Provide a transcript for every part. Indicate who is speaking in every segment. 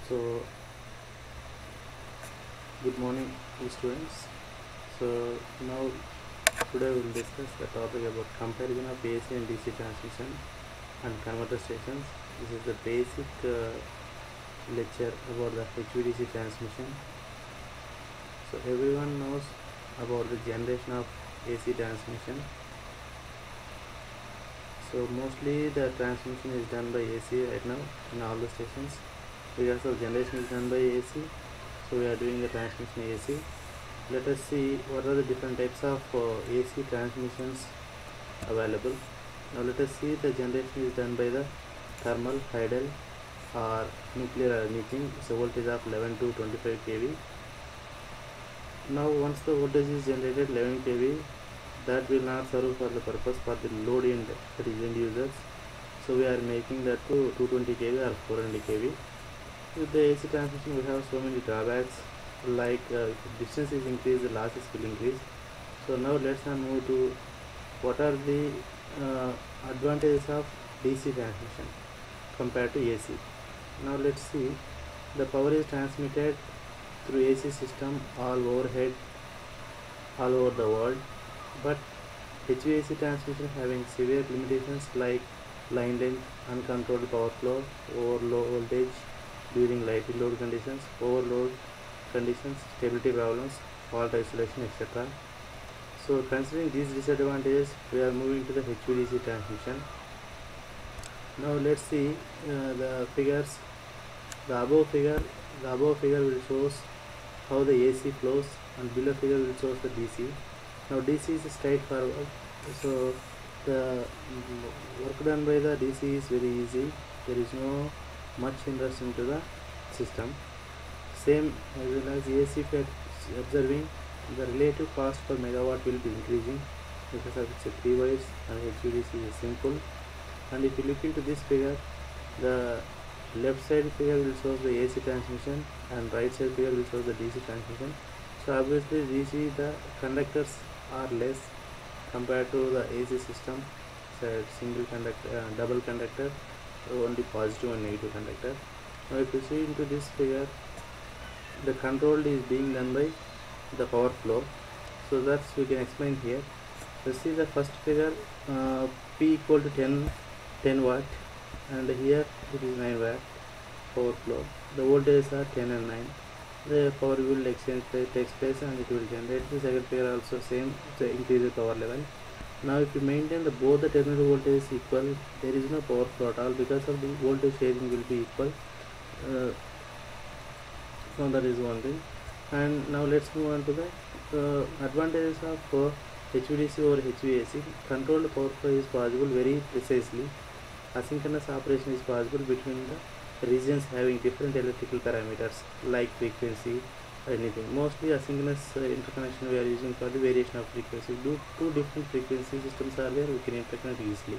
Speaker 1: So good morning students. So now today we will discuss the topic about comparison of AC and DC transmission and converter stations. This is the basic lecture about the HVDC transmission. So everyone knows about the generation of AC transmission. So mostly the transmission is done by AC right now in all the stations. Because of generation is done by AC, so we are doing the transmission AC. Let us see what are the different types of AC transmissions available. Now let us see the generation is done by the thermal, tidal or nuclear or anything. It's a voltage of 11 to 25 kV. Now once the voltage is generated 11 kV, that will not serve for the purpose for the load end, that is end users. So we are making that to 220 kV or 400 kV. With the AC transmission, we have so many drawbacks, like if distance is increased, the losses will increase. So now let's move to what are the advantages of DC transmission compared to AC. Now let's see, the power is transmitted through AC system all overhead, all over the world, but HVAC transmission having severe limitations like line length, uncontrolled power flow, overload voltage during light load conditions, overload conditions, stability problems, fault isolation, etc. So considering these disadvantages, we are moving to the HVDC transmission. Now let's see the figures. The above figure will shows how the AC flows, and below figure will shows the DC. Now DC is straightforward, so the work done by the DC is very easy. There is no much interest into the system. Same as well as AC, observing the relative cost per megawatt will be increasing because of its 3 wires, and HVDC is simple. And if you look into this figure, the left side figure will show the AC transmission and right side figure will show the DC transmission. So obviously DC, the conductors are less compared to the AC system. So single conductor, double conductor, only positive and negative conductor. Now if you see into this figure, the control is being done by the power flow, so that's we can explain here. Let's see the first figure, P equal to 10 watt, and here it is 9 watt power flow. The voltages are 10 and 9. The power will exchange takes place and it will generate. The second figure also same, so increase the power level. Now if you maintain both the terminal voltage is equal, there is no power flow at all because of the voltage sharing will be equal. So that is one thing. And now let's move on to the advantages of HVDC over HVAC. Controlled power flow is possible very precisely. Asynchronous operation is possible between the regions having different electrical parameters like frequency or anything. Mostly asynchronous interconnection we are using for the variation of frequency. Two different frequency systems are there, we can interconnect easily.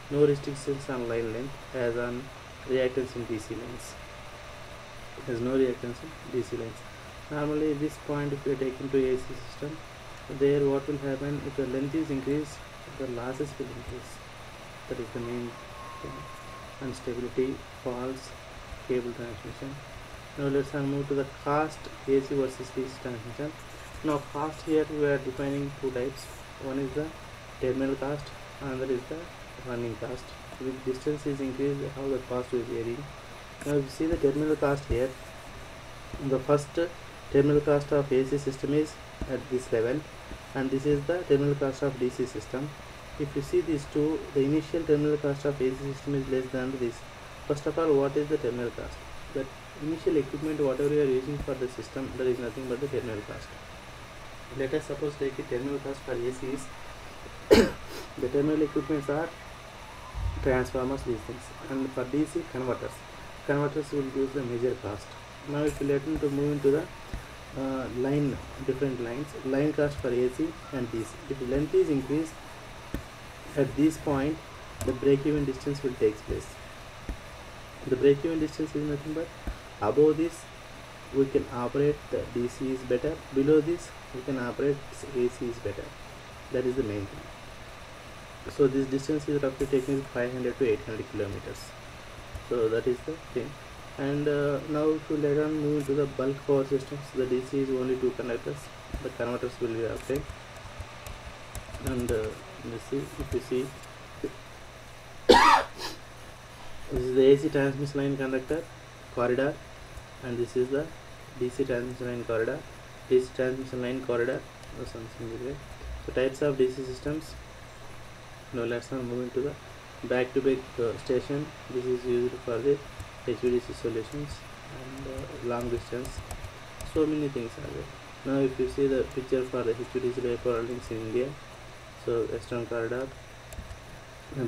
Speaker 1: No restrictions on line length as on reactance in DC lines. There is no reactance in DC lines. Normally this point, if you are taken to AC system, there what will happen, if the length is increased, the losses will increase. That is the main thing. Instability, faults, cable transmission. Now let's move to the cost, AC versus DC transmission. Now cost, here we are defining two types. One is the terminal cost, another is the running cost. With distance is increased, how the cost is varying. Now if you see the terminal cost here, the first terminal cost of AC system is at this level, and this is the terminal cost of DC system. If you see these two, the initial terminal cost of AC system is less than this. First of all, what is the terminal cost? The initial equipment whatever you are using for the system, that is nothing but the terminal cost. Let us suppose take the terminal cost for AC is the terminal equipments are transformers, these things, and for DC converters will use the major cost. Now if you let me to move into the different lines, line cost for AC and DC. If length is increased, at this point the break-even distance will take place. The break-even distance is nothing but above this we can operate the DC is better, below this we can operate AC is better. That is the main thing. So this distance is roughly taking 500 to 800 kilometers. So that is the thing. And now if you later on move into the bulk power systems, the DC is only two conductors, the converters will be obtained. And let's see, if you see, this is the AC transmission line conductor corridor, and this is the DC transmission line corridor, or something like that. So types of DC systems. Now let's now move into the back-to-back station. This is used for the HVDC solutions and long distance. So many things are there. Now if you see the picture for the HVDC dipole links in India, so western corridor,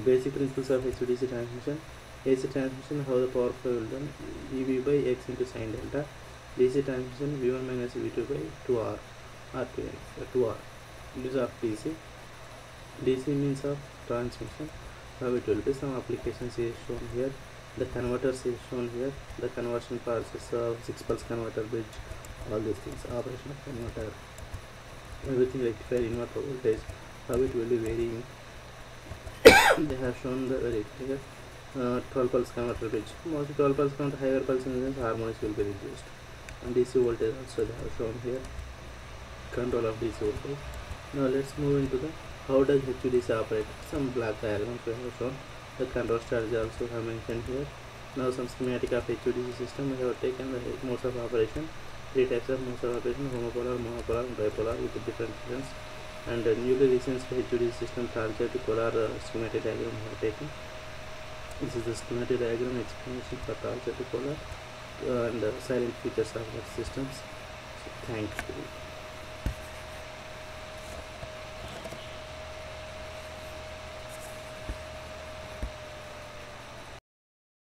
Speaker 1: basic principles of HVDC transmission. AC transmission, how the power flow will done, EV by X into sin delta. DC transmission, V1 minus V2 by 2R or 2R. Use of DC. DC means of transmission. Now it will be some applications is shown here. The converters is shown here. The conversion process of 6-pulse converter bridge, all these things, operation of converter, everything rectifier, inverter voltage, how it will be varying. They have shown the very clear 12-pulse converter bridge. Mostly 12-pulse converter, higher pulse incidence, harmonics will be reduced. And DC voltage also they have shown here, control of DC voltage. Now let's move into the how does HVDC operate. Some black diagrams we have shown. The control strategy also have mentioned here. Now some schematic of HVDC system. We have taken the modes of operation. 3 types of modes of operation: homopolar, monopolar, and bipolar with different difference. And newly recent HVDC system transfer to polar schematic diagram we have taken. This is the schematic diagram explanation for transfer to polar and silent features of the systems. So, thank you.